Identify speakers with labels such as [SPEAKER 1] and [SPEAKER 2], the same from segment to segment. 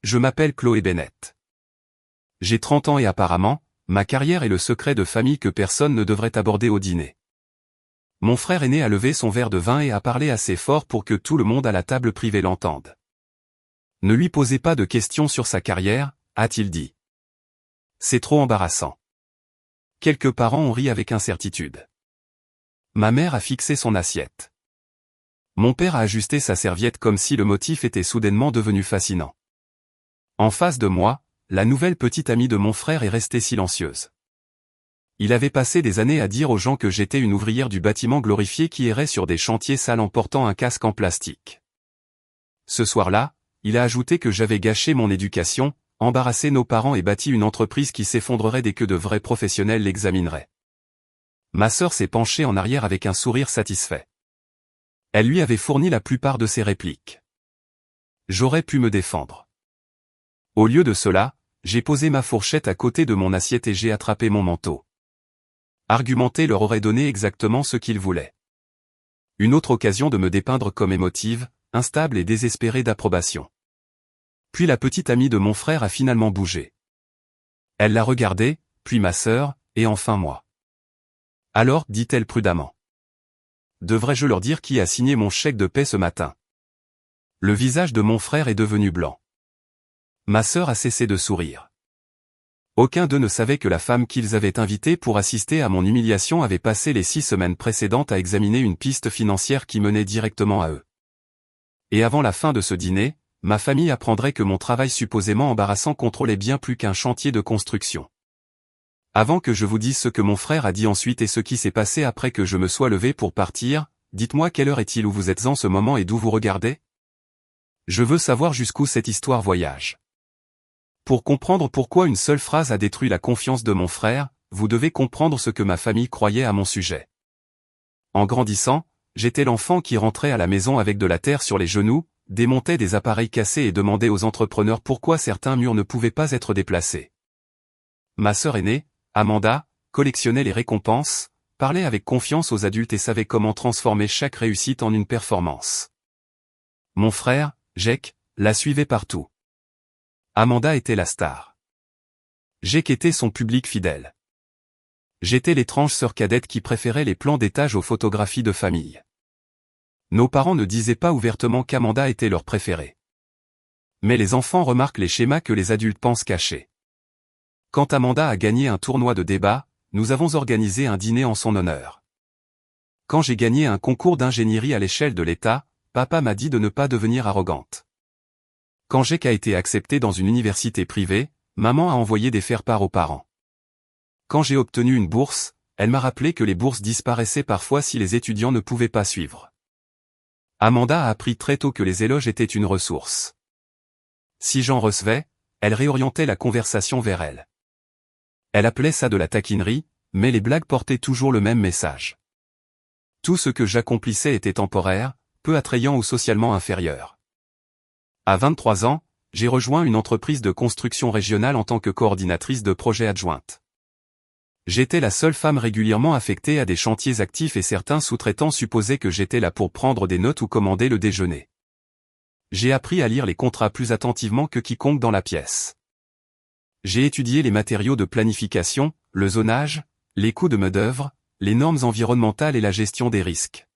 [SPEAKER 1] Je m'appelle Chloé Bennett. J'ai 30 ans et apparemment, ma carrière est le secret de famille que personne ne devrait aborder au dîner. Mon frère aîné a levé son verre de vin et a parlé assez fort pour que tout le monde à la table privée l'entende. Ne lui posez pas de questions sur sa carrière, a-t-il dit. C'est trop embarrassant. Quelques parents ont ri avec incertitude. Ma mère a fixé son assiette. Mon père a ajusté sa serviette comme si le motif était soudainement devenu fascinant. En face de moi, la nouvelle petite amie de mon frère est restée silencieuse. Il avait passé des années à dire aux gens que j'étais une ouvrière du bâtiment glorifiée qui errait sur des chantiers sales en portant un casque en plastique. Ce soir-là, il a ajouté que j'avais gâché mon éducation, embarrassé nos parents et bâti une entreprise qui s'effondrerait dès que de vrais professionnels l'examineraient. Ma sœur s'est penchée en arrière avec un sourire satisfait. Elle lui avait fourni la plupart de ses répliques. J'aurais pu me défendre. Au lieu de cela, j'ai posé ma fourchette à côté de mon assiette et j'ai attrapé mon manteau. Argumenter leur aurait donné exactement ce qu'ils voulaient. Une autre occasion de me dépeindre comme émotive, instable et désespérée d'approbation. Puis la petite amie de mon frère a finalement bougé. Elle l'a regardé, puis ma sœur, et enfin moi. Alors, dit-elle prudemment. Devrais-je leur dire qui a signé mon chèque de paie ce matin? Le visage de mon frère est devenu blanc. Ma sœur a cessé de sourire. Aucun d'eux ne savait que la femme qu'ils avaient invitée pour assister à mon humiliation avait passé les 6 semaines précédentes à examiner une piste financière qui menait directement à eux. Et avant la fin de ce dîner, ma famille apprendrait que mon travail supposément embarrassant contrôlait bien plus qu'un chantier de construction. Avant que je vous dise ce que mon frère a dit ensuite et ce qui s'est passé après que je me sois levé pour partir, dites-moi quelle heure est-il où vous êtes en ce moment et d'où vous regardez? Je veux savoir jusqu'où cette histoire voyage. Pour comprendre pourquoi une seule phrase a détruit la confiance de mon frère, vous devez comprendre ce que ma famille croyait à mon sujet. En grandissant, j'étais l'enfant qui rentrait à la maison avec de la terre sur les genoux, démontait des appareils cassés et demandait aux entrepreneurs pourquoi certains murs ne pouvaient pas être déplacés. Ma sœur aînée, Amanda, collectionnait les récompenses, parlait avec confiance aux adultes et savait comment transformer chaque réussite en une performance. Mon frère, Jake, la suivait partout. Amanda était la star. Jake était son public fidèle. J'étais l'étrange sœur cadette qui préférait les plans d'étage aux photographies de famille. Nos parents ne disaient pas ouvertement qu'Amanda était leur préférée. Mais les enfants remarquent les schémas que les adultes pensent cachés. Quand Amanda a gagné un tournoi de débat, nous avons organisé un dîner en son honneur. Quand j'ai gagné un concours d'ingénierie à l'échelle de l'État, papa m'a dit de ne pas devenir arrogante. Quand Jake a été accepté dans une université privée, maman a envoyé des faire-part aux parents. Quand j'ai obtenu une bourse, elle m'a rappelé que les bourses disparaissaient parfois si les étudiants ne pouvaient pas suivre. Amanda a appris très tôt que les éloges étaient une ressource. Si j'en recevais, elle réorientait la conversation vers elle. Elle appelait ça de la taquinerie, mais les blagues portaient toujours le même message. Tout ce que j'accomplissais était temporaire, peu attrayant ou socialement inférieur. À 23 ans, j'ai rejoint une entreprise de construction régionale en tant que coordinatrice de projet adjointe. J'étais la seule femme régulièrement affectée à des chantiers actifs et certains sous-traitants supposaient que j'étais là pour prendre des notes ou commander le déjeuner. J'ai appris à lire les contrats plus attentivement que quiconque dans la pièce. J'ai étudié les matériaux de planification, le zonage, les coûts de main-d'œuvre, les normes environnementales et la gestion des risques.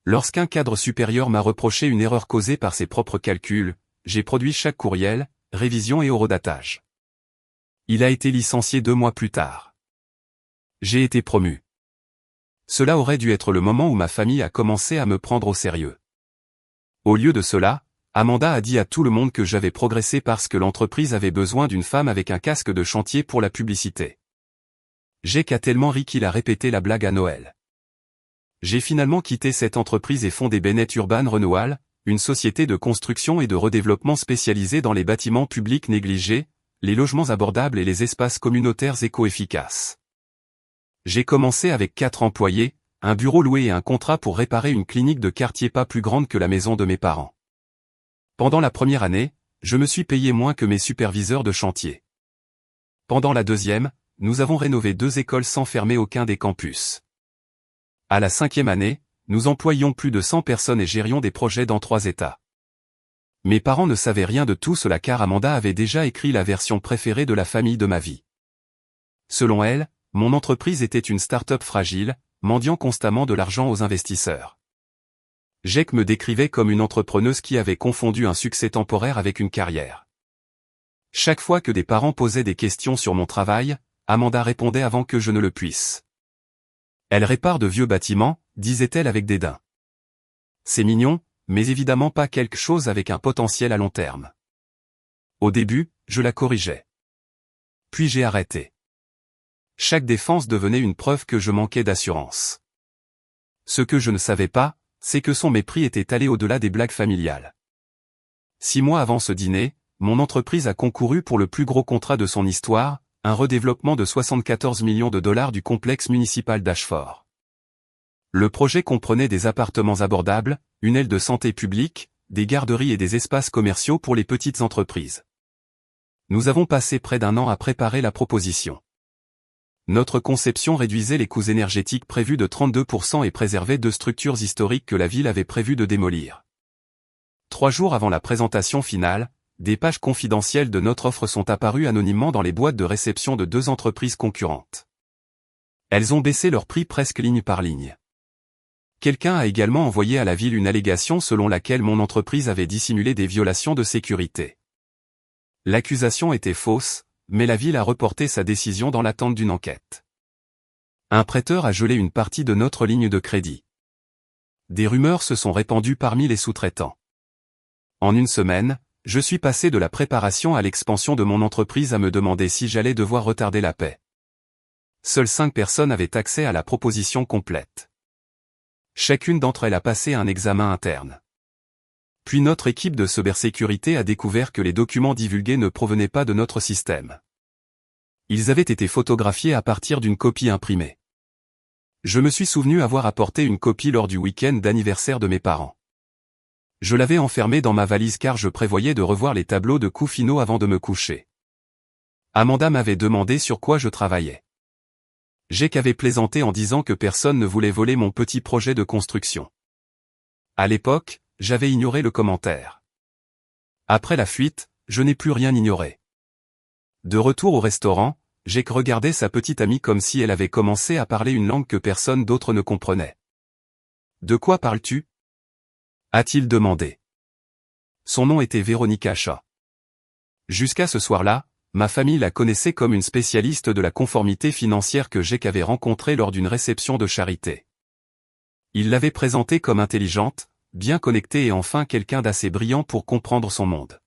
[SPEAKER 1] Lorsqu'un cadre supérieur m'a reproché une erreur causée par ses propres calculs, j'ai produit chaque courriel, révision et horodatage. Il a été licencié 2 mois plus tard. J'ai été promu. Cela aurait dû être le moment où ma famille a commencé à me prendre au sérieux. Au lieu de cela, Amanda a dit à tout le monde que j'avais progressé parce que l'entreprise avait besoin d'une femme avec un casque de chantier pour la publicité. Jake a tellement ri qu'il a répété la blague à Noël. J'ai finalement quitté cette entreprise et fondé Bennett Urban Renewal, une société de construction et de redéveloppement spécialisée dans les bâtiments publics négligés, les logements abordables et les espaces communautaires éco-efficaces. J'ai commencé avec 4 employés, un bureau loué et un contrat pour réparer une clinique de quartier pas plus grande que la maison de mes parents. Pendant la première année, je me suis payé moins que mes superviseurs de chantier. Pendant la deuxième, nous avons rénové 2 écoles sans fermer aucun des campus. À la 5e année, nous employions plus de 100 personnes et gérions des projets dans 3 États. Mes parents ne savaient rien de tout cela car Amanda avait déjà écrit la version préférée de la famille de ma vie. Selon elle, mon entreprise était une start-up fragile, mendiant constamment de l'argent aux investisseurs. Jake me décrivait comme une entrepreneuse qui avait confondu un succès temporaire avec une carrière. Chaque fois que des parents posaient des questions sur mon travail, Amanda répondait avant que je ne le puisse. Elle répare de vieux bâtiments, disait-elle avec dédain. C'est mignon, mais évidemment pas quelque chose avec un potentiel à long terme. Au début, je la corrigeais. Puis j'ai arrêté. Chaque défense devenait une preuve que je manquais d'assurance. Ce que je ne savais pas, c'est que son mépris était allé au-delà des blagues familiales. 6 mois avant ce dîner, mon entreprise a concouru pour le plus gros contrat de son histoire, un redéveloppement de 74 millions de dollars du complexe municipal d'Ashford. Le projet comprenait des appartements abordables, une aile de santé publique, des garderies et des espaces commerciaux pour les petites entreprises. Nous avons passé près d'1 an à préparer la proposition. Notre conception réduisait les coûts énergétiques prévus de 32% et préservait 2 structures historiques que la ville avait prévu de démolir. 3 jours avant la présentation finale, des pages confidentielles de notre offre sont apparues anonymement dans les boîtes de réception de 2 entreprises concurrentes. Elles ont baissé leur prix presque ligne par ligne. Quelqu'un a également envoyé à la ville une allégation selon laquelle mon entreprise avait dissimulé des violations de sécurité. L'accusation était fausse, mais la ville a reporté sa décision dans l'attente d'une enquête. Un prêteur a gelé une partie de notre ligne de crédit. Des rumeurs se sont répandues parmi les sous-traitants. En une semaine, je suis passé de la préparation à l'expansion de mon entreprise à me demander si j'allais devoir retarder la paie. Seules 5 personnes avaient accès à la proposition complète. Chacune d'entre elles a passé un examen interne. Puis notre équipe de cybersécurité a découvert que les documents divulgués ne provenaient pas de notre système. Ils avaient été photographiés à partir d'une copie imprimée. Je me suis souvenu avoir apporté une copie lors du week-end d'anniversaire de mes parents. Je l'avais enfermée dans ma valise car je prévoyais de revoir les tableaux de coûts finaux avant de me coucher. Amanda m'avait demandé sur quoi je travaillais. Jake avait plaisanté en disant que personne ne voulait voler mon petit projet de construction. À l'époque, j'avais ignoré le commentaire. Après la fuite, je n'ai plus rien ignoré. De retour au restaurant, Jake regardait sa petite amie comme si elle avait commencé à parler une langue que personne d'autre ne comprenait. « De quoi parles-tu » a-t-il demandé. Son nom était Veronica Shaw. Jusqu'à ce soir-là, ma famille la connaissait comme une spécialiste de la conformité financière que Jake avait rencontrée lors d'une réception de charité. Il l'avait présentée comme intelligente, bien connectée et enfin quelqu'un d'assez brillant pour comprendre son monde.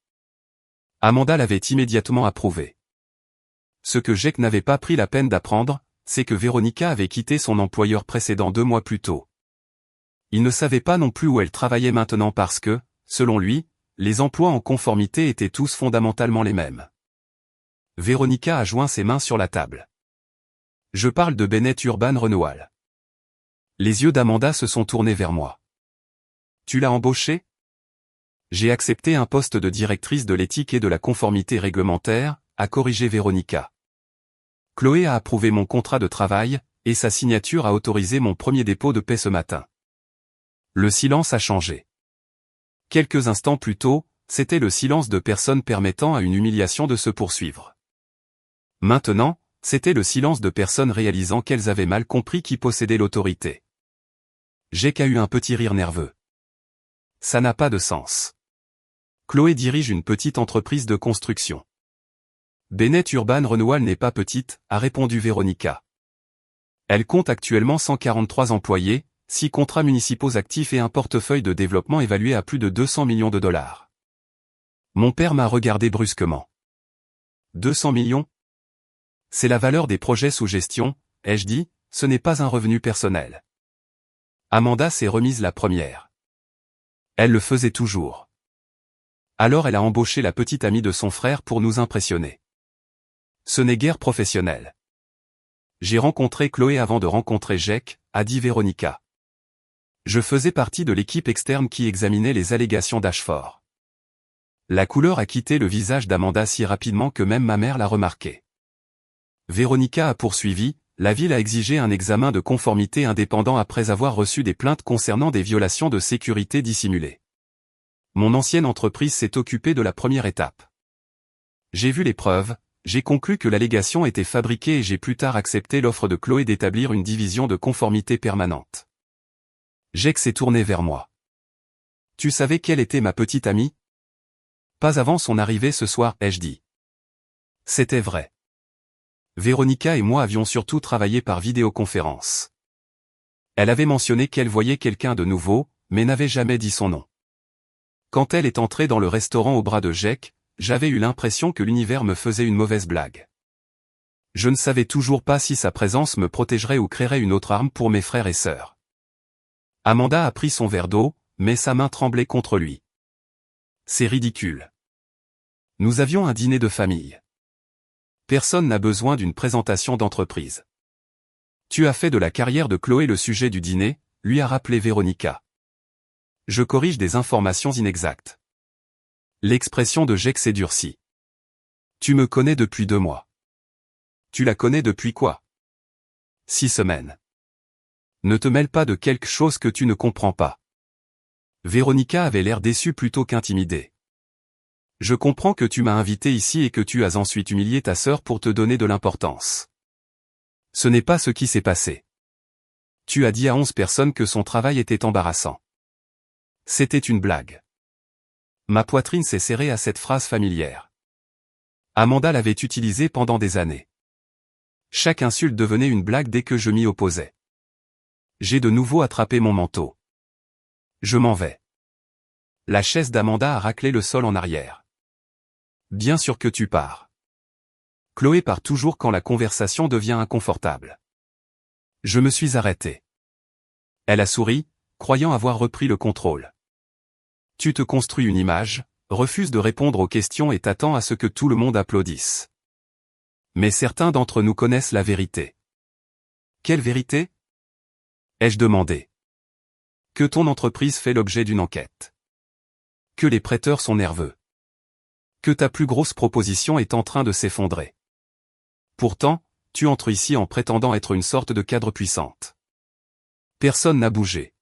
[SPEAKER 1] Amanda l'avait immédiatement approuvé. Ce que Jake n'avait pas pris la peine d'apprendre, c'est que Veronica avait quitté son employeur précédent 2 mois plus tôt. Il ne savait pas non plus où elle travaillait maintenant parce que, selon lui, les emplois en conformité étaient tous fondamentalement les mêmes. Veronica a joint ses mains sur la table. Je parle de Bennett Urban Renewal. Les yeux d'Amanda se sont tournés vers moi. Tu l'as embauché ? J'ai accepté un poste de directrice de l'éthique et de la conformité réglementaire, a corrigé Veronica. Chloé a approuvé mon contrat de travail, et sa signature a autorisé mon premier dépôt de paie ce matin. Le silence a changé. Quelques instants plus tôt, c'était le silence de personnes permettant à une humiliation de se poursuivre. Maintenant, c'était le silence de personnes réalisant qu'elles avaient mal compris qui possédait l'autorité. Jake a eu un petit rire nerveux. Ça n'a pas de sens. Chloé dirige une petite entreprise de construction. Bennett Urban Renewal n'est pas petite, a répondu Veronica. Elle compte actuellement 143 employés, 6 contrats municipaux actifs et un portefeuille de développement évalué à plus de 200 millions de dollars. Mon père m'a regardé brusquement. 200 millions ? C'est la valeur des projets sous gestion, ai-je dit, ce n'est pas un revenu personnel. Amanda s'est remise la première. Elle le faisait toujours. Alors elle a embauché la petite amie de son frère pour nous impressionner. Ce n'est guère professionnel. J'ai rencontré Chloé avant de rencontrer Jake, a dit Veronica. Je faisais partie de l'équipe externe qui examinait les allégations d'Ashford. La couleur a quitté le visage d'Amanda si rapidement que même ma mère l'a remarqué. Veronica a poursuivi, la ville a exigé un examen de conformité indépendant après avoir reçu des plaintes concernant des violations de sécurité dissimulées. Mon ancienne entreprise s'est occupée de la première étape. J'ai vu les preuves, j'ai conclu que l'allégation était fabriquée et j'ai plus tard accepté l'offre de Chloé d'établir une division de conformité permanente. Jake s'est tourné vers moi. Tu savais quelle était ma petite amie? Pas avant son arrivée ce soir, ai-je dit. C'était vrai. Véronica et moi avions surtout travaillé par vidéoconférence. Elle avait mentionné qu'elle voyait quelqu'un de nouveau, mais n'avait jamais dit son nom. Quand elle est entrée dans le restaurant au bras de Jake, j'avais eu l'impression que l'univers me faisait une mauvaise blague. Je ne savais toujours pas si sa présence me protégerait ou créerait une autre arme pour mes frères et sœurs. Amanda a pris son verre d'eau, mais sa main tremblait contre lui. C'est ridicule. Nous avions un dîner de famille. Personne n'a besoin d'une présentation d'entreprise. Tu as fait de la carrière de Chloé le sujet du dîner, lui a rappelé Véronica. Je corrige des informations inexactes. L'expression de Jake s'est durcie. Tu me connais depuis 2 mois. Tu la connais depuis quoi? 6 semaines. Ne te mêle pas de quelque chose que tu ne comprends pas. Véronica avait l'air déçue plutôt qu'intimidée. Je comprends que tu m'as invité ici et que tu as ensuite humilié ta sœur pour te donner de l'importance. Ce n'est pas ce qui s'est passé. Tu as dit à 11 personnes que son travail était embarrassant. C'était une blague. Ma poitrine s'est serrée à cette phrase familière. Amanda l'avait utilisée pendant des années. Chaque insulte devenait une blague dès que je m'y opposais. J'ai de nouveau attrapé mon manteau. Je m'en vais. La chaise d'Amanda a raclé le sol en arrière. Bien sûr que tu pars. Chloé part toujours quand la conversation devient inconfortable. Je me suis arrêté. Elle a souri, croyant avoir repris le contrôle. Tu te construis une image, refuses de répondre aux questions et t'attends à ce que tout le monde applaudisse. Mais certains d'entre nous connaissent la vérité. Quelle vérité? Ai-je demandé. Que ton entreprise fait l'objet d'une enquête. Que les prêteurs sont nerveux. Que ta plus grosse proposition est en train de s'effondrer. Pourtant, tu entres ici en prétendant être une sorte de cadre puissante. Personne n'a bougé.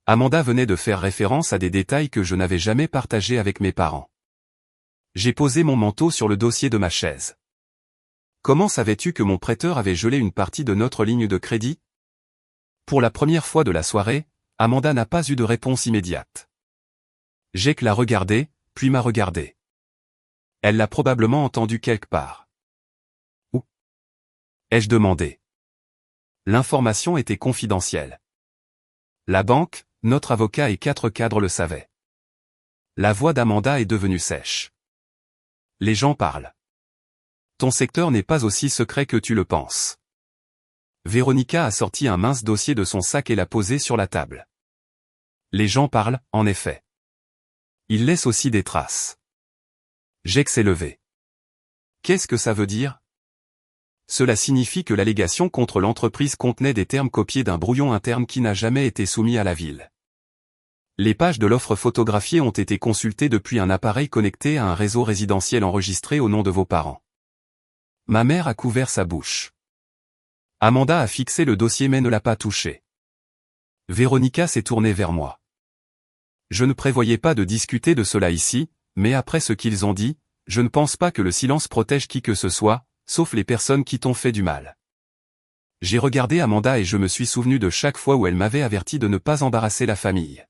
[SPEAKER 1] Amanda venait de faire référence à des détails que je n'avais jamais partagés avec mes parents. J'ai posé mon manteau sur le dossier de ma chaise. Comment savais-tu que mon prêteur avait gelé une partie de notre ligne de crédit? Pour la première fois de la soirée, Amanda n'a pas eu de réponse immédiate. Jake l'a regardé, puis m'a regardé. Elle l'a probablement entendu quelque part. Où? Ai-je demandé. L'information était confidentielle. La banque, notre avocat et 4 cadres le savaient. La voix d'Amanda est devenue sèche. Les gens parlent. Ton secteur n'est pas aussi secret que tu le penses. Véronica a sorti un mince dossier de son sac et l'a posé sur la table. Les gens parlent, en effet. Ils laissent aussi des traces. Jake s'est levé. Qu'est-ce que ça veut dire? Cela signifie que l'allégation contre l'entreprise contenait des termes copiés d'un brouillon interne qui n'a jamais été soumis à la ville. Les pages de l'offre photographiée ont été consultées depuis un appareil connecté à un réseau résidentiel enregistré au nom de vos parents. Ma mère a couvert sa bouche. Amanda a fixé le dossier mais ne l'a pas touché. Véronica s'est tournée vers moi. Je ne prévoyais pas de discuter de cela ici, mais après ce qu'ils ont dit, je ne pense pas que le silence protège qui que ce soit, sauf les personnes qui t'ont fait du mal. J'ai regardé Amanda et je me suis souvenu de chaque fois où elle m'avait averti de ne pas embarrasser la famille.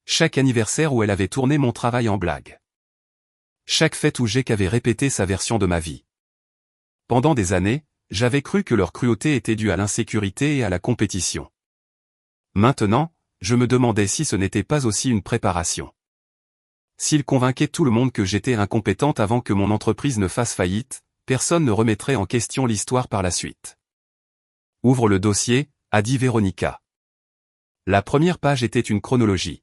[SPEAKER 1] Chaque anniversaire où elle avait tourné mon travail en blague. Chaque fête où Jake avait répété sa version de ma vie. Pendant des années, j'avais cru que leur cruauté était due à l'insécurité et à la compétition. Maintenant, je me demandais si ce n'était pas aussi une préparation. S'ils convainquaient tout le monde que j'étais incompétente avant que mon entreprise ne fasse faillite, personne ne remettrait en question l'histoire par la suite. Ouvre le dossier, a dit Véronica. La première page était une chronologie.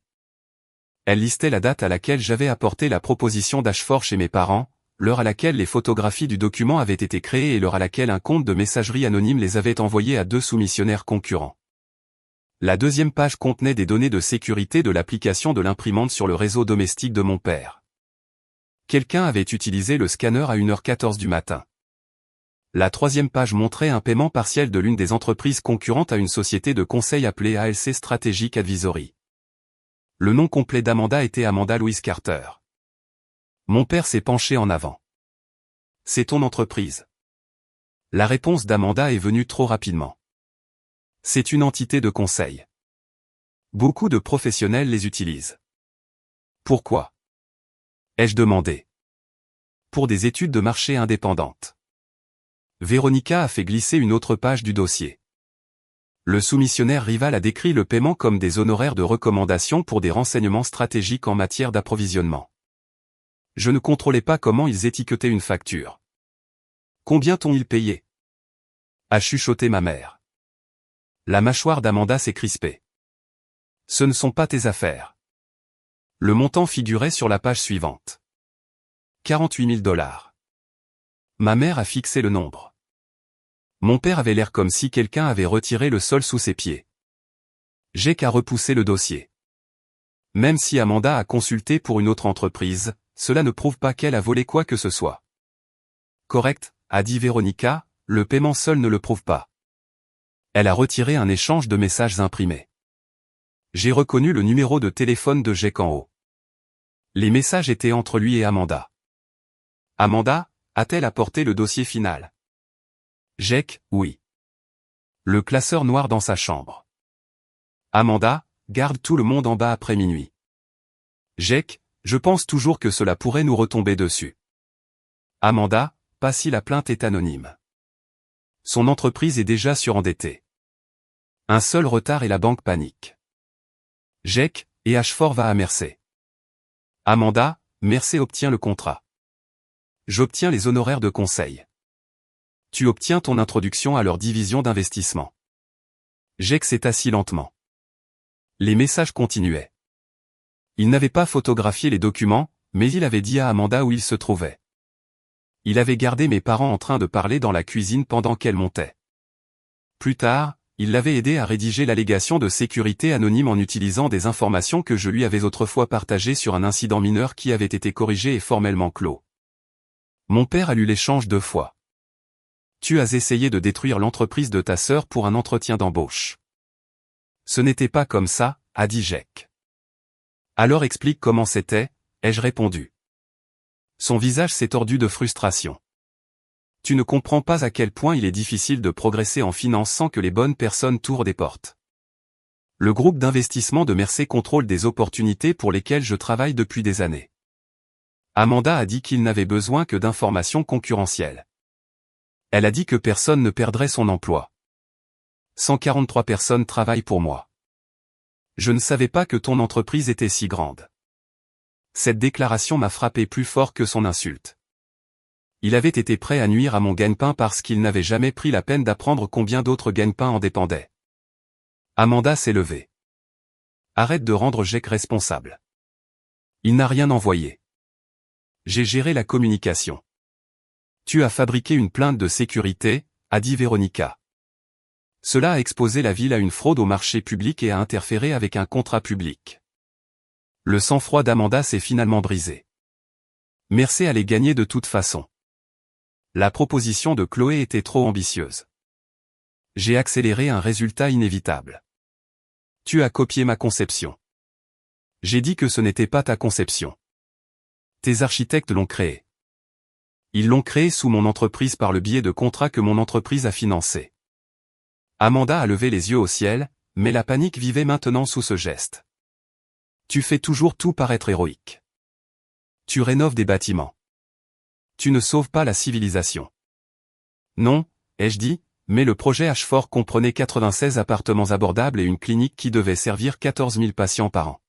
[SPEAKER 1] Elle listait la date à laquelle j'avais apporté la proposition d'Ashford chez mes parents, l'heure à laquelle les photographies du document avaient été créées et l'heure à laquelle un compte de messagerie anonyme les avait envoyées à 2 soumissionnaires concurrents. La deuxième page contenait des données de sécurité de l'application de l'imprimante sur le réseau domestique de mon père. Quelqu'un avait utilisé le scanner à 1h14 du matin. La troisième page montrait un paiement partiel de l'une des entreprises concurrentes à une société de conseil appelée ALC Strategic Advisory. Le nom complet d'Amanda était Amanda Louise Carter. Mon père s'est penché en avant. C'est ton entreprise. La réponse d'Amanda est venue trop rapidement. C'est une entité de conseil. Beaucoup de professionnels les utilisent. Pourquoi? Ai-je demandé. Pour des études de marché indépendantes. Véronica a fait glisser une autre page du dossier. Le soumissionnaire rival a décrit le paiement comme des honoraires de recommandation pour des renseignements stratégiques en matière d'approvisionnement. Je ne contrôlais pas comment ils étiquetaient une facture. Combien t'ont-ils payé? A chuchoté ma mère. La mâchoire d'Amanda s'est crispée. Ce ne sont pas tes affaires. Le montant figurait sur la page suivante. 48 000 $. Ma mère a fixé le nombre. Mon père avait l'air comme si quelqu'un avait retiré le sol sous ses pieds. J'ai qu'à repousser le dossier. Même si Amanda a consulté pour une autre entreprise, cela ne prouve pas qu'elle a volé quoi que ce soit. Correct, a dit Véronica, le paiement seul ne le prouve pas. Elle a retiré un échange de messages imprimés. J'ai reconnu le numéro de téléphone de Jake en haut. Les messages étaient entre lui et Amanda. Amanda, a-t-elle apporté le dossier final? Jake, oui. Le classeur noir dans sa chambre. Amanda, garde tout le monde en bas après minuit. Jake, je pense toujours que cela pourrait nous retomber dessus. Amanda, pas si la plainte est anonyme. Son entreprise est déjà surendettée. Un seul retard et la banque panique. Jake, et Ashford va à Mercey. Amanda, Mercey obtient le contrat. J'obtiens les honoraires de conseil. Tu obtiens ton introduction à leur division d'investissement. Jake s'est assis lentement. Les messages continuaient. Il n'avait pas photographié les documents, mais il avait dit à Amanda où il se trouvait. Il avait gardé mes parents en train de parler dans la cuisine pendant qu'elle montait. Plus tard, il l'avait aidé à rédiger l'allégation de sécurité anonyme en utilisant des informations que je lui avais autrefois partagées sur un incident mineur qui avait été corrigé et formellement clos. Mon père a lu l'échange 2 fois. Tu as essayé de détruire l'entreprise de ta sœur pour un entretien d'embauche. Ce n'était pas comme ça, a dit Jake. Alors explique comment c'était, ai-je répondu. Son visage s'est tordu de frustration. Tu ne comprends pas à quel point il est difficile de progresser en finance sans que les bonnes personnes tournent des portes. Le groupe d'investissement de Mercey contrôle des opportunités pour lesquelles je travaille depuis des années. Amanda a dit qu'il n'avait besoin que d'informations concurrentielles. Elle a dit que personne ne perdrait son emploi. 143 personnes travaillent pour moi. Je ne savais pas que ton entreprise était si grande. Cette déclaration m'a frappé plus fort que son insulte. Il avait été prêt à nuire à mon gagne-pain parce qu'il n'avait jamais pris la peine d'apprendre combien d'autres gagne-pain en dépendaient. Amanda s'est levée. Arrête de rendre Jake responsable. Il n'a rien envoyé. J'ai géré la communication. Tu as fabriqué une plainte de sécurité, a dit Véronica. Cela a exposé la ville à une fraude au marché public et a interféré avec un contrat public. Le sang-froid d'Amanda s'est finalement brisé. Mercey allait gagner de toute façon. La proposition de Chloé était trop ambitieuse. J'ai accéléré un résultat inévitable. Tu as copié ma conception. J'ai dit que ce n'était pas ta conception. Tes architectes l'ont créée. Ils l'ont créée sous mon entreprise par le biais de contrats que mon entreprise a financés. Amanda a levé les yeux au ciel, mais la panique vivait maintenant sous ce geste. Tu fais toujours tout paraître héroïque. Tu rénoves des bâtiments. Tu ne sauves pas la civilisation. Non, ai-je dit, mais le projet Ashford comprenait 96 appartements abordables et une clinique qui devait servir 14 000 patients par an.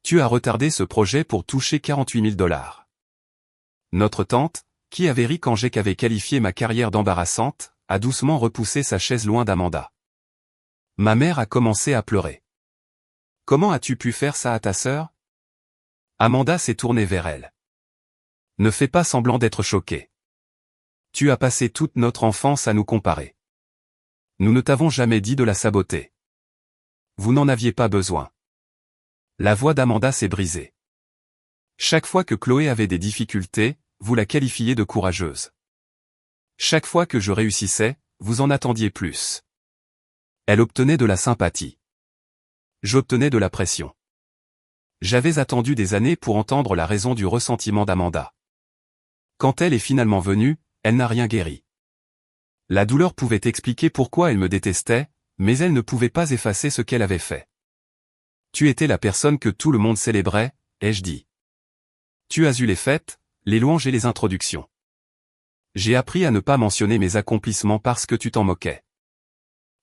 [SPEAKER 1] Tu as retardé ce projet pour toucher 48 000 $. Notre tante, qui avait ri quand Jake avait qualifié ma carrière d'embarrassante, a doucement repoussé sa chaise loin d'Amanda. Ma mère a commencé à pleurer. Comment as-tu pu faire ça à ta sœur? Amanda s'est tournée vers elle. Ne fais pas semblant d'être choquée. Tu as passé toute notre enfance à nous comparer. Nous ne t'avons jamais dit de la saboter. Vous n'en aviez pas besoin. La voix d'Amanda s'est brisée. Chaque fois que Chloé avait des difficultés, vous la qualifiez de courageuse. Chaque fois que je réussissais, vous en attendiez plus. Elle obtenait de la sympathie. J'obtenais de la pression. J'avais attendu des années pour entendre la raison du ressentiment d'Amanda. Quand elle est finalement venue, elle n'a rien guéri. La douleur pouvait expliquer pourquoi elle me détestait, mais elle ne pouvait pas effacer ce qu'elle avait fait. Tu étais la personne que tout le monde célébrait, ai-je dit. Tu as eu les fêtes, les louanges et les introductions. J'ai appris à ne pas mentionner mes accomplissements parce que tu t'en moquais.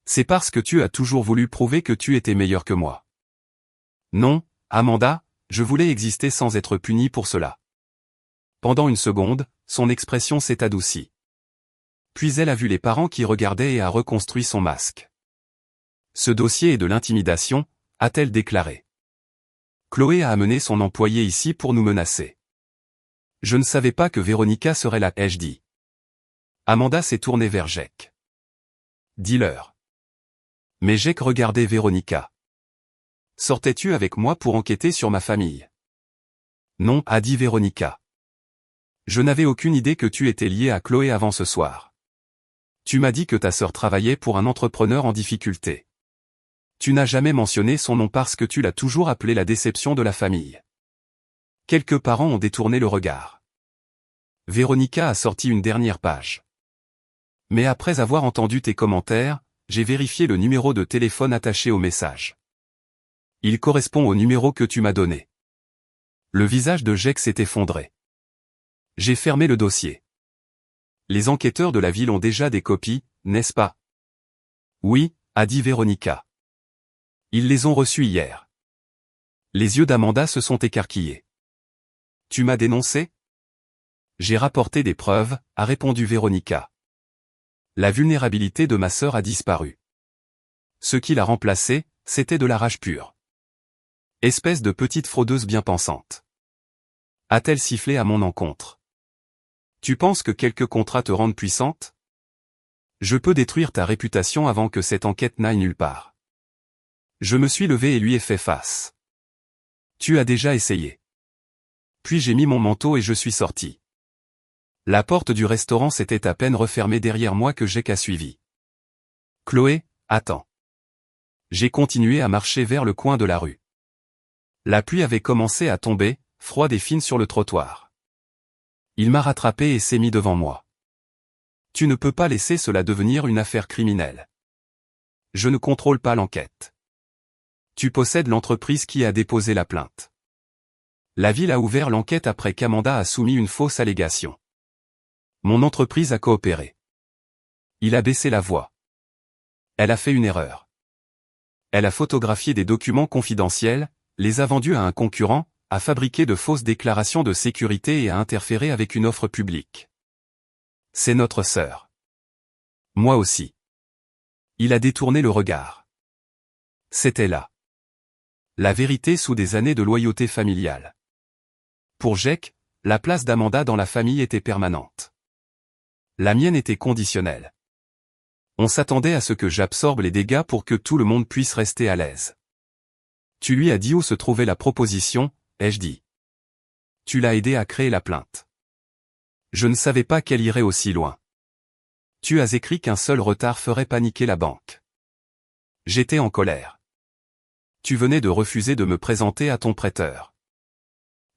[SPEAKER 1] C'est parce que tu as toujours voulu prouver que tu étais meilleur que moi. Non, Amanda, je voulais exister sans être puni pour cela. Pendant une seconde, son expression s'est adoucie. Puis elle a vu les parents qui regardaient et a reconstruit son masque. Ce dossier est de l'intimidation, a-t-elle déclaré. Chloé a amené son employé ici pour nous menacer. Je ne savais pas que Véronica serait là, ai-je dit. Amanda s'est tournée vers Jake. Dis-leur. Mais Jake regardait Véronica. Sortais-tu avec moi pour enquêter sur ma famille? Non, a dit Véronica. Je n'avais aucune idée que tu étais lié à Chloé avant ce soir. Tu m'as dit que ta sœur travaillait pour un entrepreneur en difficulté. Tu n'as jamais mentionné son nom parce que tu l'as toujours appelé la déception de la famille. Quelques parents ont détourné le regard. Véronica a sorti une dernière page. Mais après avoir entendu tes commentaires, j'ai vérifié le numéro de téléphone attaché au message. Il correspond au numéro que tu m'as donné. Le visage de Jake s'est effondré. J'ai fermé le dossier. Les enquêteurs de la ville ont déjà des copies, n'est-ce pas? Oui, a dit Véronica. Ils les ont reçues hier. Les yeux d'Amanda se sont écarquillés. Tu m'as dénoncé? J'ai rapporté des preuves, a répondu Véronica. La vulnérabilité de ma sœur a disparu. Ce qui l'a remplacée, c'était de la rage pure. Espèce de petite fraudeuse bien pensante. A-t-elle sifflé à mon encontre? Tu penses que quelques contrats te rendent puissante? Je peux détruire ta réputation avant que cette enquête n'aille nulle part. Je me suis levé et lui ai fait face. Tu as déjà essayé. Puis j'ai mis mon manteau et je suis sorti. La porte du restaurant s'était à peine refermée derrière moi que Jake a suivi. Chloé, attends. J'ai continué à marcher vers le coin de la rue. La pluie avait commencé à tomber, froide et fine sur le trottoir. Il m'a rattrapé et s'est mis devant moi. Tu ne peux pas laisser cela devenir une affaire criminelle. Je ne contrôle pas l'enquête. Tu possèdes l'entreprise qui a déposé la plainte. La ville a ouvert l'enquête après qu'Amanda a soumis une fausse allégation. Mon entreprise a coopéré. Il a baissé la voix. Elle a fait une erreur. Elle a photographié des documents confidentiels, les a vendus à un concurrent, a fabriqué de fausses déclarations de sécurité et a interféré avec une offre publique. C'est notre sœur. Moi aussi. Il a détourné le regard. C'était là. La vérité sous des années de loyauté familiale. Pour Jake, la place d'Amanda dans la famille était permanente. La mienne était conditionnelle. On s'attendait à ce que j'absorbe les dégâts pour que tout le monde puisse rester à l'aise. Tu lui as dit où se trouvait la proposition, ai-je dit. Tu l'as aidé à créer la plainte. Je ne savais pas qu'elle irait aussi loin. Tu as écrit qu'un seul retard ferait paniquer la banque. J'étais en colère. Tu venais de refuser de me présenter à ton prêteur.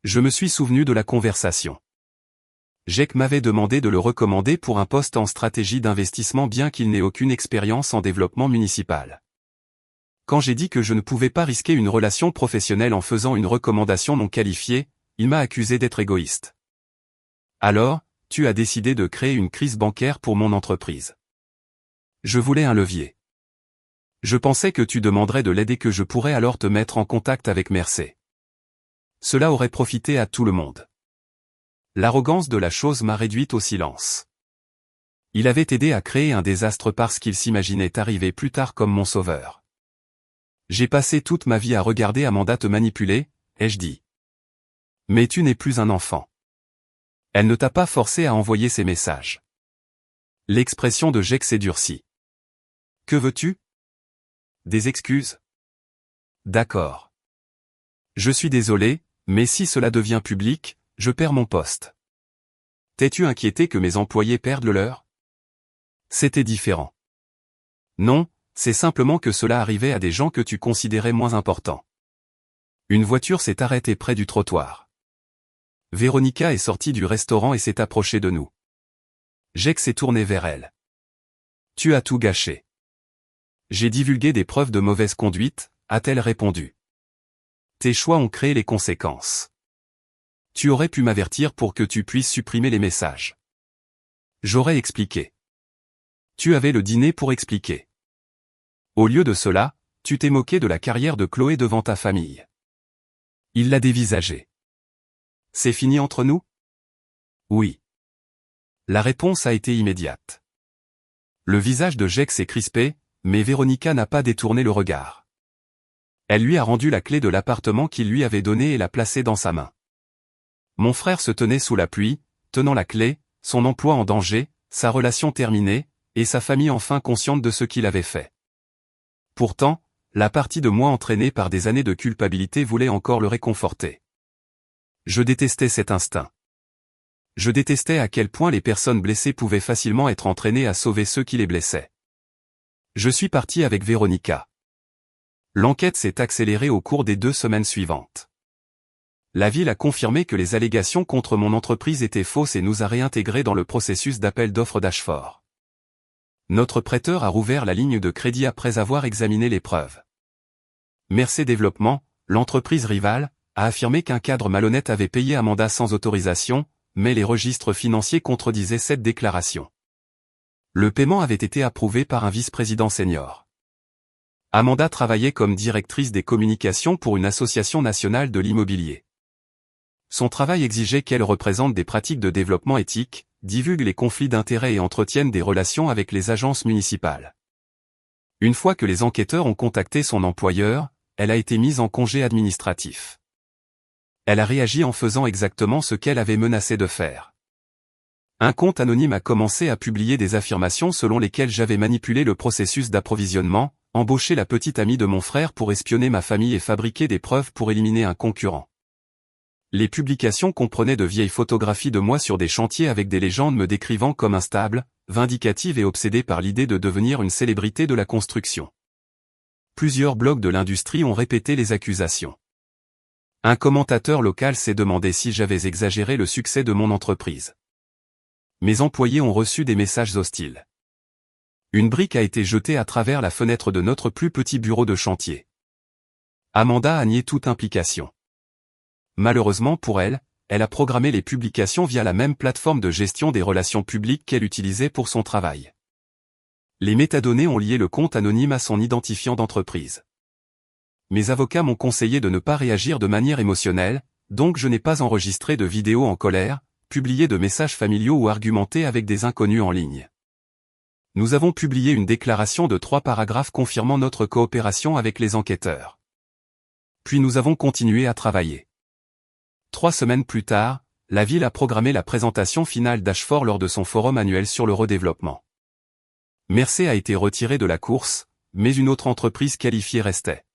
[SPEAKER 1] Je me suis souvenu de la conversation. Jake m'avait demandé de le recommander pour un poste en stratégie d'investissement bien qu'il n'ait aucune expérience en développement municipal. Quand j'ai dit que je ne pouvais pas risquer une relation professionnelle en faisant une recommandation non qualifiée, il m'a accusé d'être égoïste. Alors, tu as décidé de créer une crise bancaire pour mon entreprise. Je voulais un levier. Je pensais que tu demanderais de l'aide et que je pourrais alors te mettre en contact avec Mercé. Cela aurait profité à tout le monde. L'arrogance de la chose m'a réduite au silence. Il avait aidé à créer un désastre parce qu'il s'imaginait arriver plus tard comme mon sauveur. J'ai passé toute ma vie à regarder Amanda te manipuler, ai-je dit. Mais tu n'es plus un enfant. Elle ne t'a pas forcé à envoyer ces messages. L'expression de Jake s'est durcie. Que veux-tu? Des excuses? D'accord. Je suis désolé, mais si cela devient public, je perds mon poste. T'es-tu inquiété que mes employés perdent le leur? C'était différent. Non, c'est simplement que cela arrivait à des gens que tu considérais moins importants. Une voiture s'est arrêtée près du trottoir. Véronica est sortie du restaurant et s'est approchée de nous. Jake s'est tourné vers elle. Tu as tout gâché. J'ai divulgué des preuves de mauvaise conduite, a-t-elle répondu. Tes choix ont créé les conséquences. Tu aurais pu m'avertir pour que tu puisses supprimer les messages. J'aurais expliqué. Tu avais le dîner pour expliquer. Au lieu de cela, tu t'es moqué de la carrière de Chloé devant ta famille. Il l'a dévisagé. C'est fini entre nous? Oui. La réponse a été immédiate. Le visage de Jake s'est crispé, mais Véronica n'a pas détourné le regard. Elle lui a rendu la clé de l'appartement qu'il lui avait donné et l'a placée dans sa main. Mon frère se tenait sous la pluie, tenant la clé, son emploi en danger, sa relation terminée, et sa famille enfin consciente de ce qu'il avait fait. Pourtant, la partie de moi entraînée par des années de culpabilité voulait encore le réconforter. Je détestais cet instinct. Je détestais à quel point les personnes blessées pouvaient facilement être entraînées à sauver ceux qui les blessaient. Je suis parti avec Véronica. L'enquête s'est accélérée au cours des 2 semaines suivantes. La ville a confirmé que les allégations contre mon entreprise étaient fausses et nous a réintégrés dans le processus d'appel d'offres d'Ashford. Notre prêteur a rouvert la ligne de crédit après avoir examiné les preuves. Mercé Développement, l'entreprise rivale, a affirmé qu'un cadre malhonnête avait payé Amanda sans autorisation, mais les registres financiers contredisaient cette déclaration. Le paiement avait été approuvé par un vice-président senior. Amanda travaillait comme directrice des communications pour une association nationale de l'immobilier. Son travail exigeait qu'elle représente des pratiques de développement éthique, divulgue les conflits d'intérêts et entretienne des relations avec les agences municipales. Une fois que les enquêteurs ont contacté son employeur, elle a été mise en congé administratif. Elle a réagi en faisant exactement ce qu'elle avait menacé de faire. Un compte anonyme a commencé à publier des affirmations selon lesquelles j'avais manipulé le processus d'approvisionnement, embauché la petite amie de mon frère pour espionner ma famille et fabriquer des preuves pour éliminer un concurrent. Les publications comprenaient de vieilles photographies de moi sur des chantiers avec des légendes me décrivant comme instable, vindicative et obsédée par l'idée de devenir une célébrité de la construction. Plusieurs blogs de l'industrie ont répété les accusations. Un commentateur local s'est demandé si j'avais exagéré le succès de mon entreprise. Mes employés ont reçu des messages hostiles. Une brique a été jetée à travers la fenêtre de notre plus petit bureau de chantier. Amanda a nié toute implication. Malheureusement pour elle, elle a programmé les publications via la même plateforme de gestion des relations publiques qu'elle utilisait pour son travail. Les métadonnées ont lié le compte anonyme à son identifiant d'entreprise. Mes avocats m'ont conseillé de ne pas réagir de manière émotionnelle, donc je n'ai pas enregistré de vidéos en colère, publié de messages familiaux ou argumenté avec des inconnus en ligne. Nous avons publié une déclaration de 3 paragraphes confirmant notre coopération avec les enquêteurs. Puis nous avons continué à travailler. 3 semaines plus tard, la ville a programmé la présentation finale d'Ashford lors de son forum annuel sur le redéveloppement. Mercé a été retiré de la course, mais une autre entreprise qualifiée restait.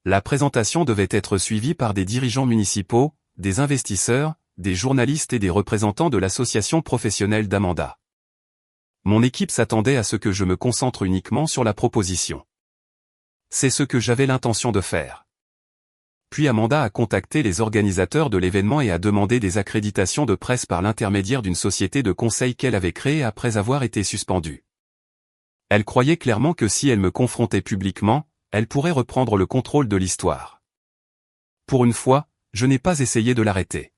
[SPEAKER 1] La présentation devait être suivie par des dirigeants municipaux, des investisseurs, des journalistes et des représentants de l'association professionnelle d'Amanda. Mon équipe s'attendait à ce que je me concentre uniquement sur la proposition. C'est ce que j'avais l'intention de faire. Puis Amanda a contacté les organisateurs de l'événement et a demandé des accréditations de presse par l'intermédiaire d'une société de conseil qu'elle avait créée après avoir été suspendue. Elle croyait clairement que si elle me confrontait publiquement, elle pourrait reprendre le contrôle de l'histoire. Pour une fois, je n'ai pas essayé de l'arrêter.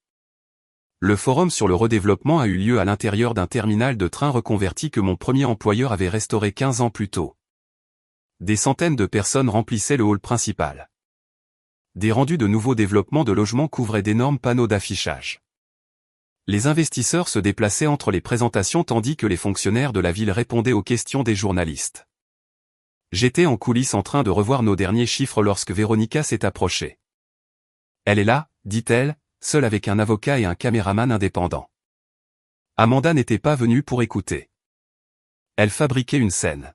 [SPEAKER 1] Le forum sur le redéveloppement a eu lieu à l'intérieur d'un terminal de train reconverti que mon premier employeur avait restauré 15 ans plus tôt. Des centaines de personnes remplissaient le hall principal. Des rendus de nouveaux développements de logements couvraient d'énormes panneaux d'affichage. Les investisseurs se déplaçaient entre les présentations tandis que les fonctionnaires de la ville répondaient aux questions des journalistes. J'étais en coulisses en train de revoir nos derniers chiffres lorsque Véronica s'est approchée. Elle est là, dit-elle, seule avec un avocat et un caméraman indépendant. Amanda n'était pas venue pour écouter. Elle fabriquait une scène.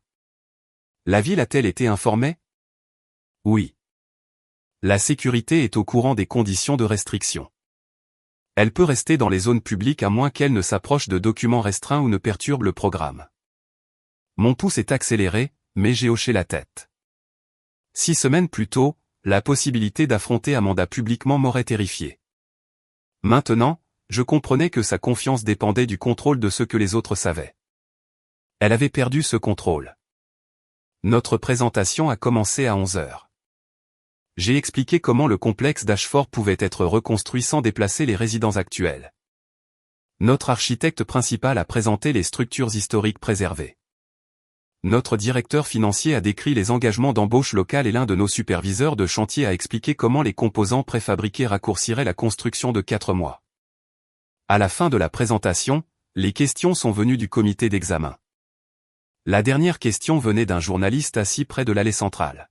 [SPEAKER 1] La ville a-t-elle été informée? Oui. La sécurité est au courant des conditions de restriction. Elle peut rester dans les zones publiques à moins qu'elle ne s'approche de documents restreints ou ne perturbe le programme. Mon pouce est accéléré, mais j'ai hoché la tête. 6 semaines plus tôt, La possibilité d'affronter Amanda publiquement m'aurait terrifié. Maintenant, je comprenais que sa confiance dépendait du contrôle de ce que les autres savaient. Elle avait perdu ce contrôle. Notre présentation a commencé à 11 heures. J'ai expliqué comment le complexe d'Ashford pouvait être reconstruit sans déplacer les résidents actuels. Notre architecte principal a présenté les structures historiques préservées. Notre directeur financier a décrit les engagements d'embauche locale et l'un de nos superviseurs de chantier a expliqué comment les composants préfabriqués raccourciraient la construction de 4 mois. À la fin de la présentation, les questions sont venues du comité d'examen. La dernière question venait d'un journaliste assis près de l'allée centrale.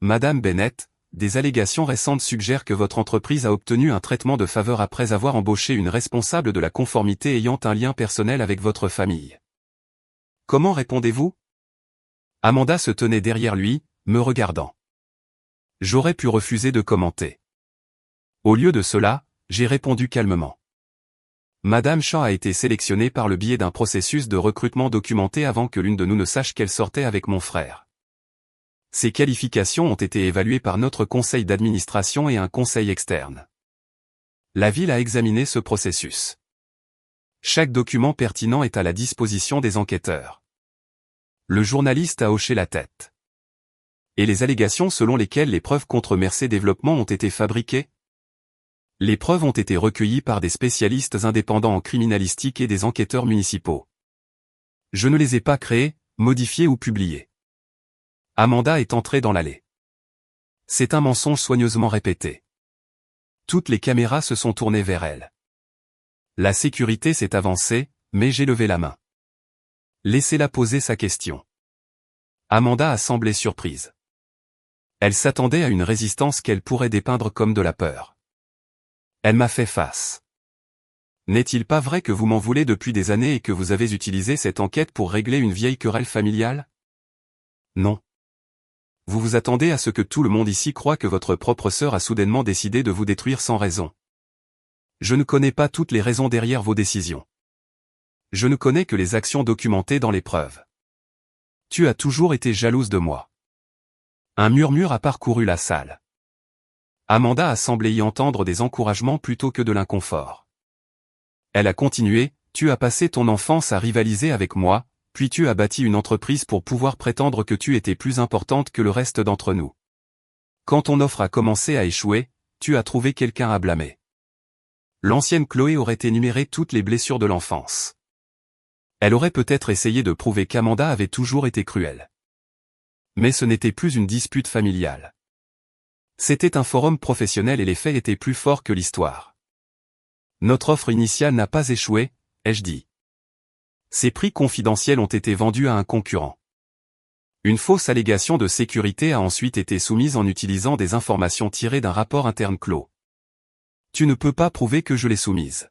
[SPEAKER 1] Madame Bennett, des allégations récentes suggèrent que votre entreprise a obtenu un traitement de faveur après avoir embauché une responsable de la conformité ayant un lien personnel avec votre famille. Comment répondez-vous? Amanda se tenait derrière lui, me regardant. J'aurais pu refuser de commenter. Au lieu de cela, j'ai répondu calmement. Madame Shaw a été sélectionnée par le biais d'un processus de recrutement documenté avant que l'une de nous ne sache qu'elle sortait avec mon frère. Ses qualifications ont été évaluées par notre conseil d'administration et un conseil externe. La ville a examiné ce processus. Chaque document pertinent est à la disposition des enquêteurs. Le journaliste a hoché la tête. Et les allégations selon lesquelles les preuves contre Mercé Développement ont été fabriquées? Les preuves ont été recueillies par des spécialistes indépendants en criminalistique et des enquêteurs municipaux. Je ne les ai pas créées, modifiées ou publiées. Amanda est entrée dans l'allée. C'est un mensonge soigneusement répété. Toutes les caméras se sont tournées vers elle. La sécurité s'est avancée, mais j'ai levé la main. Laissez-la poser sa question. Amanda a semblé surprise. Elle s'attendait à une résistance qu'elle pourrait dépeindre comme de la peur. Elle m'a fait face. N'est-il pas vrai que vous m'en voulez depuis des années et que vous avez utilisé cette enquête pour régler une vieille querelle familiale? Non. Vous vous attendez à ce que tout le monde ici croie que votre propre sœur a soudainement décidé de vous détruire sans raison. Je ne connais pas toutes les raisons derrière vos décisions. Je ne connais que les actions documentées dans les preuves. Tu as toujours été jalouse de moi. Un murmure a parcouru la salle. Amanda a semblé y entendre des encouragements plutôt que de l'inconfort. Elle a continué, tu as passé ton enfance à rivaliser avec moi, puis tu as bâti une entreprise pour pouvoir prétendre que tu étais plus importante que le reste d'entre nous. Quand ton offre a commencé à échouer, tu as trouvé quelqu'un à blâmer. L'ancienne Chloé aurait énuméré toutes les blessures de l'enfance. Elle aurait peut-être essayé de prouver qu'Amanda avait toujours été cruelle. Mais ce n'était plus une dispute familiale. C'était un forum professionnel et les faits étaient plus forts que l'histoire. Notre offre initiale n'a pas échoué, ai-je dit. Ces prix confidentiels ont été vendus à un concurrent. Une fausse allégation de sécurité a ensuite été soumise en utilisant des informations tirées d'un rapport interne clos. Tu ne peux pas prouver que je l'ai soumise.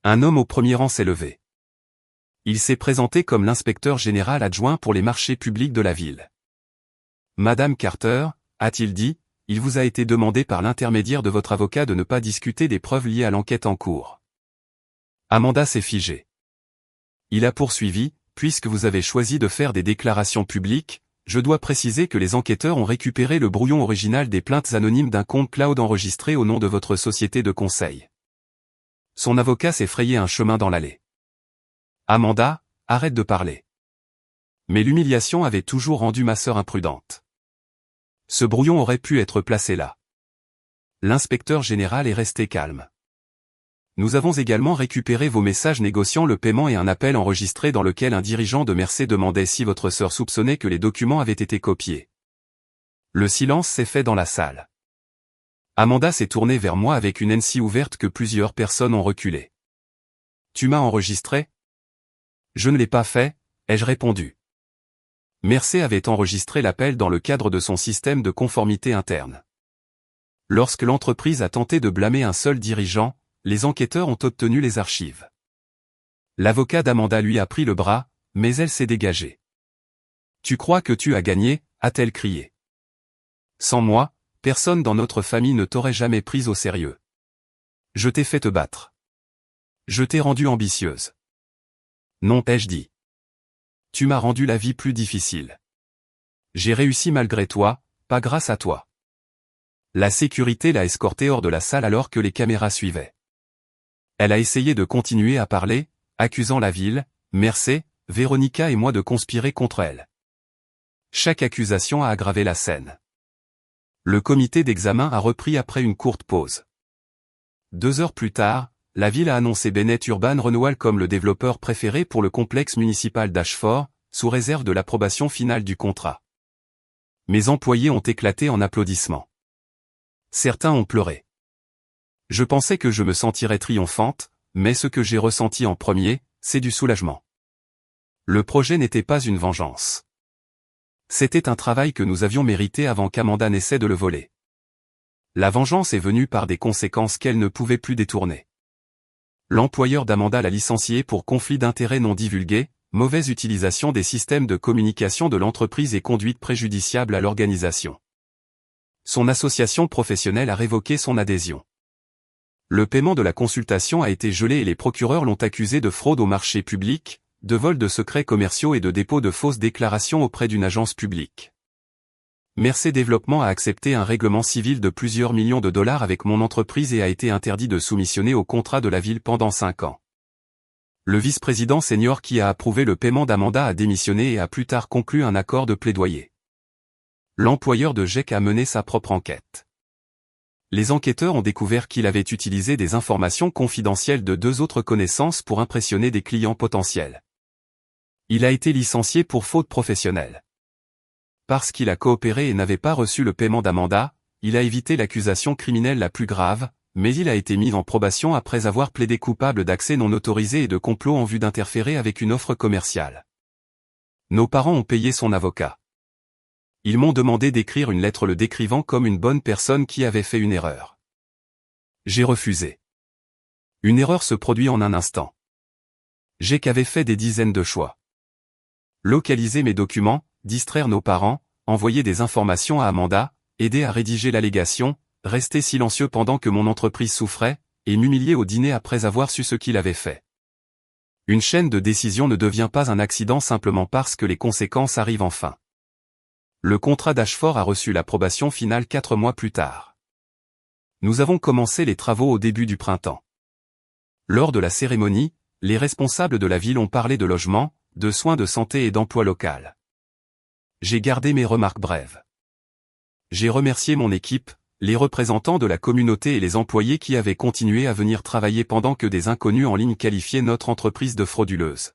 [SPEAKER 1] Un homme au premier rang s'est levé. Il s'est présenté comme l'inspecteur général adjoint pour les marchés publics de la ville. Madame Carter, a-t-il dit, il vous a été demandé par l'intermédiaire de votre avocat de ne pas discuter des preuves liées à l'enquête en cours. Amanda s'est figée. Il a poursuivi, puisque vous avez choisi de faire des déclarations publiques, je dois préciser que les enquêteurs ont récupéré le brouillon original des plaintes anonymes d'un compte cloud enregistré au nom de votre société de conseil. Son avocat s'est frayé un chemin dans l'allée. Amanda, arrête de parler. Mais l'humiliation avait toujours rendu ma sœur imprudente. Ce brouillon aurait pu être placé là. L'inspecteur général est resté calme. Nous avons également récupéré vos messages négociant le paiement et un appel enregistré dans lequel un dirigeant de Mercé demandait si votre sœur soupçonnait que les documents avaient été copiés. Le silence s'est fait dans la salle. Amanda s'est tournée vers moi avec une haine si ouverte que plusieurs personnes ont reculé. Tu m'as enregistré? Je ne l'ai pas fait, ai-je répondu. Mercé avait enregistré l'appel dans le cadre de son système de conformité interne. Lorsque l'entreprise a tenté de blâmer un seul dirigeant, les enquêteurs ont obtenu les archives. L'avocat d'Amanda lui a pris le bras, mais elle s'est dégagée. Tu crois que tu as gagné, a-t-elle crié. Sans moi, personne dans notre famille ne t'aurait jamais prise au sérieux. Je t'ai fait te battre. Je t'ai rendue ambitieuse. Non, ai-je dit. Tu m'as rendu la vie plus difficile. J'ai réussi malgré toi, pas grâce à toi. La sécurité l'a escortée hors de la salle alors que les caméras suivaient. Elle a essayé de continuer à parler, accusant la ville, Mercé, Véronica et moi de conspirer contre elle. Chaque accusation a aggravé la scène. Le comité d'examen a repris après une courte pause. 2 heures plus tard, la ville a annoncé Bennett Urban Renewal comme le développeur préféré pour le complexe municipal d'Ashford, sous réserve de l'approbation finale du contrat. Mes employés ont éclaté en applaudissements. Certains ont pleuré. Je pensais que je me sentirais triomphante, mais ce que j'ai ressenti en premier, c'est du soulagement. Le projet n'était pas une vengeance. C'était un travail que nous avions mérité avant qu'Amanda n'essaie de le voler. La vengeance est venue par des conséquences qu'elle ne pouvait plus détourner. L'employeur d'Amanda l'a licenciée pour conflit d'intérêts non divulgué, mauvaise utilisation des systèmes de communication de l'entreprise et conduite préjudiciable à l'organisation. Son association professionnelle a révoqué son adhésion. Le paiement de la consultation a été gelé et les procureurs l'ont accusé de fraude au marché public, de vol de secrets commerciaux et de dépôt de fausses déclarations auprès d'une agence publique. Mercé Développement a accepté un règlement civil de plusieurs millions de dollars avec mon entreprise et a été interdit de soumissionner au contrat de la ville pendant 5 ans. Le vice-président senior qui a approuvé le paiement d'Amanda a démissionné et a plus tard conclu un accord de plaidoyer. L'employeur de Jack a mené sa propre enquête. Les enquêteurs ont découvert qu'il avait utilisé des informations confidentielles de 2 autres connaissances pour impressionner des clients potentiels. Il a été licencié pour faute professionnelle. Parce qu'il a coopéré et n'avait pas reçu le paiement d'Amanda, il a évité l'accusation criminelle la plus grave, mais il a été mis en probation après avoir plaidé coupable d'accès non autorisé et de complot en vue d'interférer avec une offre commerciale. Nos parents ont payé son avocat. Ils m'ont demandé d'écrire une lettre le décrivant comme une bonne personne qui avait fait une erreur. J'ai refusé. Une erreur se produit en un instant. J'ai qu'avait fait des dizaines de choix. Localiser mes documents, distraire nos parents, envoyer des informations à Amanda, aider à rédiger l'allégation, rester silencieux pendant que mon entreprise souffrait, et m'humilier au dîner après avoir su ce qu'il avait fait. Une chaîne de décision ne devient pas un accident simplement parce que les conséquences arrivent enfin. Le contrat d'Ashford a reçu l'approbation finale 4 mois plus tard. Nous avons commencé les travaux au début du printemps. Lors de la cérémonie, les responsables de la ville ont parlé de logement, de soins de santé et d'emploi local. J'ai gardé mes remarques brèves. J'ai remercié mon équipe, les représentants de la communauté et les employés qui avaient continué à venir travailler pendant que des inconnus en ligne qualifiaient notre entreprise de frauduleuse.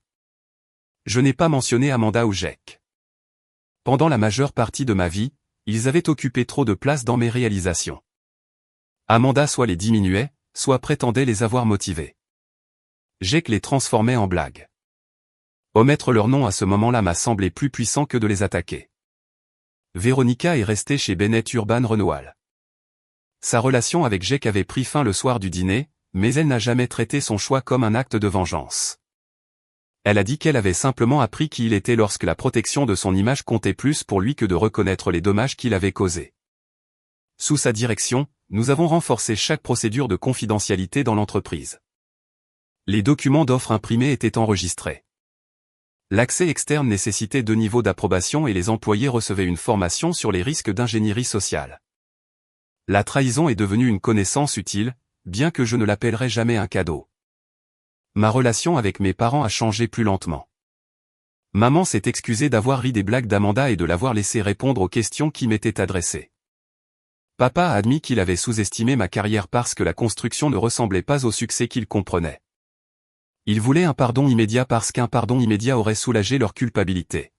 [SPEAKER 1] Je n'ai pas mentionné Amanda ou Jack. Pendant la majeure partie de ma vie, ils avaient occupé trop de place dans mes réalisations. Amanda soit les diminuait, soit prétendait les avoir motivés. Jack les transformait en blagues. Omettre leur nom à ce moment-là m'a semblé plus puissant que de les attaquer. Véronica est restée chez Bennett Urban Renewal. Sa relation avec Jack avait pris fin le soir du dîner, mais elle n'a jamais traité son choix comme un acte de vengeance. Elle a dit qu'elle avait simplement appris qui il était lorsque la protection de son image comptait plus pour lui que de reconnaître les dommages qu'il avait causés. Sous sa direction, nous avons renforcé chaque procédure de confidentialité dans l'entreprise. Les documents d'offres imprimés étaient enregistrés. L'accès externe nécessitait 2 niveaux d'approbation et les employés recevaient une formation sur les risques d'ingénierie sociale. La trahison est devenue une connaissance utile, bien que je ne l'appellerai jamais un cadeau. Ma relation avec mes parents a changé plus lentement. Maman s'est excusée d'avoir ri des blagues d'Amanda et de l'avoir laissé répondre aux questions qui m'étaient adressées. Papa a admis qu'il avait sous-estimé ma carrière parce que la construction ne ressemblait pas au succès qu'il comprenait. Il voulait un pardon immédiat parce qu'un pardon immédiat aurait soulagé leur culpabilité.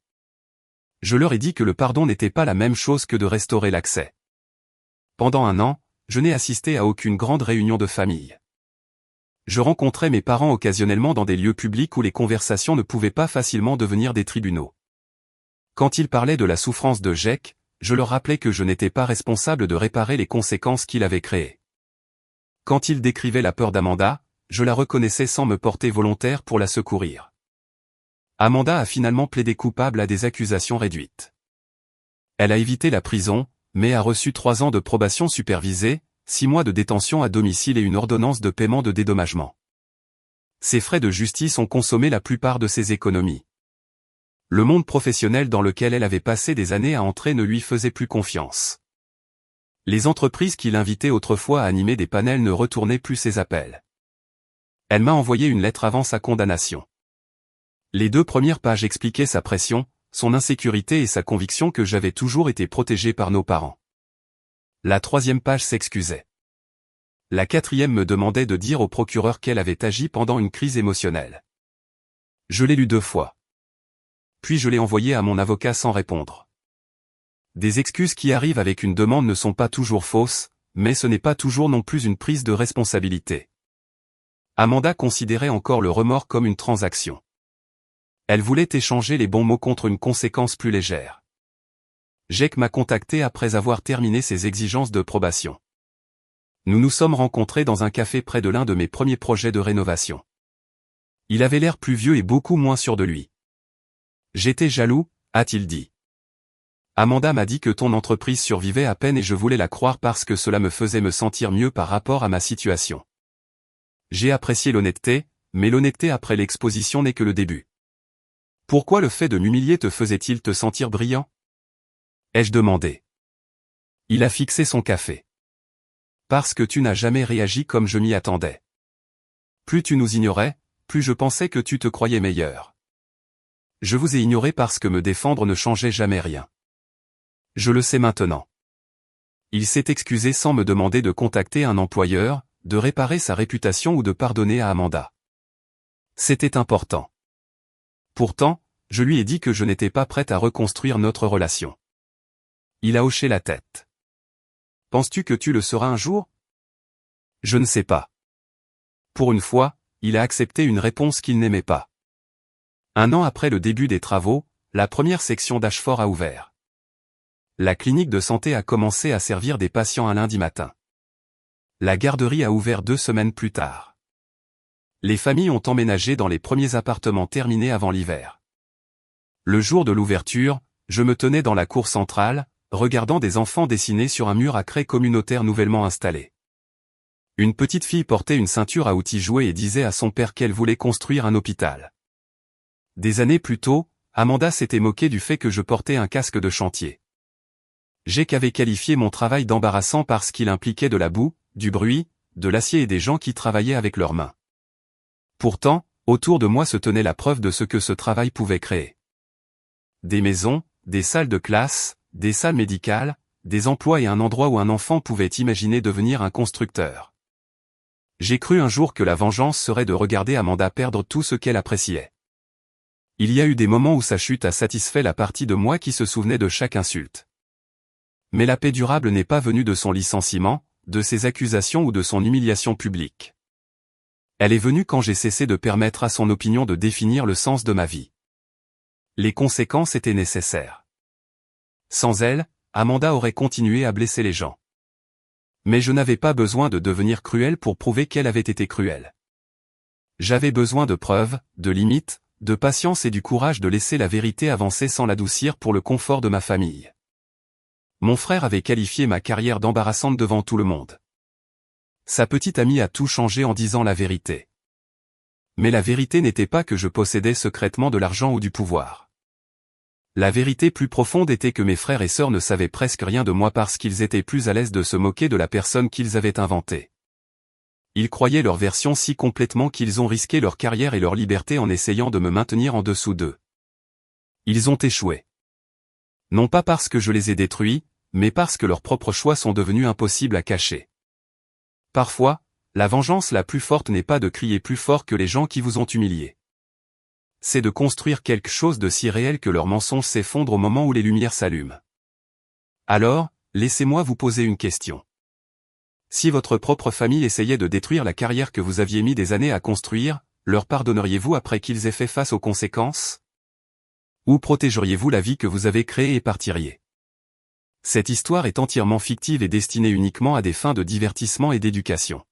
[SPEAKER 1] Je leur ai dit que le pardon n'était pas la même chose que de restaurer l'accès. Pendant 1 an, je n'ai assisté à aucune grande réunion de famille. Je rencontrais mes parents occasionnellement dans des lieux publics où les conversations ne pouvaient pas facilement devenir des tribunaux. Quand ils parlaient de la souffrance de Jack, je leur rappelais que je n'étais pas responsable de réparer les conséquences qu'il avait créées. Quand ils décrivaient la peur d'Amanda, je la reconnaissais sans me porter volontaire pour la secourir. Amanda a finalement plaidé coupable à des accusations réduites. Elle a évité la prison, mais a reçu 3 ans de probation supervisée, 6 mois de détention à domicile et une ordonnance de paiement de dédommagement. Ses frais de justice ont consommé la plupart de ses économies. Le monde professionnel dans lequel elle avait passé des années à entrer ne lui faisait plus confiance. Les entreprises qui l'invitaient autrefois à animer des panels ne retournaient plus ses appels. Elle m'a envoyé une lettre avant sa condamnation. Les 2 premières pages expliquaient sa pression, son insécurité et sa conviction que j'avais toujours été protégé par nos parents. La 3e page s'excusait. La 4e me demandait de dire au procureur qu'elle avait agi pendant une crise émotionnelle. Je l'ai lu 2 fois. Puis je l'ai envoyé à mon avocat sans répondre. Des excuses qui arrivent avec une demande ne sont pas toujours fausses, mais ce n'est pas toujours non plus une prise de responsabilité. Amanda considérait encore le remords comme une transaction. Elle voulait échanger les bons mots contre une conséquence plus légère. Jake m'a contacté après avoir terminé ses exigences de probation. Nous nous sommes rencontrés dans un café près de l'un de mes premiers projets de rénovation. Il avait l'air plus vieux et beaucoup moins sûr de lui. J'étais jaloux, a-t-il dit. Amanda m'a dit que ton entreprise survivait à peine et je voulais la croire parce que cela me faisait me sentir mieux par rapport à ma situation. J'ai apprécié l'honnêteté, mais l'honnêteté après l'exposition n'est que le début. Pourquoi le fait de m'humilier te faisait-il te sentir brillant? Ai-je demandé. Il a fixé son café. Parce que tu n'as jamais réagi comme je m'y attendais. Plus tu nous ignorais, plus je pensais que tu te croyais meilleur. Je vous ai ignoré parce que me défendre ne changeait jamais rien. Je le sais maintenant. Il s'est excusé sans me demander de contacter un employeur, de réparer sa réputation ou de pardonner à Amanda. C'était important. Pourtant, je lui ai dit que je n'étais pas prête à reconstruire notre relation. Il a hoché la tête. Penses-tu que tu le seras un jour? Je ne sais pas. Pour une fois, il a accepté une réponse qu'il n'aimait pas. 1 an après le début des travaux, la première section d'Ashford a ouvert. La clinique de santé a commencé à servir des patients un lundi matin. La garderie a ouvert 2 semaines plus tard. Les familles ont emménagé dans les premiers appartements terminés avant l'hiver. Le jour de l'ouverture, je me tenais dans la cour centrale, regardant des enfants dessiner sur un mur à craie communautaire nouvellement installé. Une petite fille portait une ceinture à outils jouée et disait à son père qu'elle voulait construire un hôpital. Des années plus tôt, Amanda s'était moquée du fait que je portais un casque de chantier. Jake avait qualifié mon travail d'embarrassant parce qu'il impliquait de la boue, du bruit, de l'acier et des gens qui travaillaient avec leurs mains. Pourtant, autour de moi se tenait la preuve de ce que ce travail pouvait créer. Des maisons, des salles de classe, des salles médicales, des emplois et un endroit où un enfant pouvait imaginer devenir un constructeur. J'ai cru un jour que la vengeance serait de regarder Amanda perdre tout ce qu'elle appréciait. Il y a eu des moments où sa chute a satisfait la partie de moi qui se souvenait de chaque insulte. Mais la paix durable n'est pas venue de son licenciement, de ses accusations ou de son humiliation publique. Elle est venue quand j'ai cessé de permettre à son opinion de définir le sens de ma vie. Les conséquences étaient nécessaires. Sans elle, Amanda aurait continué à blesser les gens. Mais je n'avais pas besoin de devenir cruel pour prouver qu'elle avait été cruelle. J'avais besoin de preuves, de limites, de patience et du courage de laisser la vérité avancer sans l'adoucir pour le confort de ma famille. Mon frère avait qualifié ma carrière d'embarrassante devant tout le monde. Sa petite amie a tout changé en disant la vérité. Mais la vérité n'était pas que je possédais secrètement de l'argent ou du pouvoir. La vérité plus profonde était que mes frères et sœurs ne savaient presque rien de moi parce qu'ils étaient plus à l'aise de se moquer de la personne qu'ils avaient inventée. Ils croyaient leur version si complètement qu'ils ont risqué leur carrière et leur liberté en essayant de me maintenir en dessous d'eux. Ils ont échoué. Non pas parce que je les ai détruits, mais parce que leurs propres choix sont devenus impossibles à cacher. Parfois, la vengeance la plus forte n'est pas de crier plus fort que les gens qui vous ont humilié. C'est de construire quelque chose de si réel que leurs mensonges s'effondrent au moment où les lumières s'allument. Alors, laissez-moi vous poser une question. Si votre propre famille essayait de détruire la carrière que vous aviez mis des années à construire, leur pardonneriez-vous après qu'ils aient fait face aux conséquences? Ou protégeriez-vous la vie que vous avez créée et partiriez? Cette histoire est entièrement fictive et destinée uniquement à des fins de divertissement et d'éducation.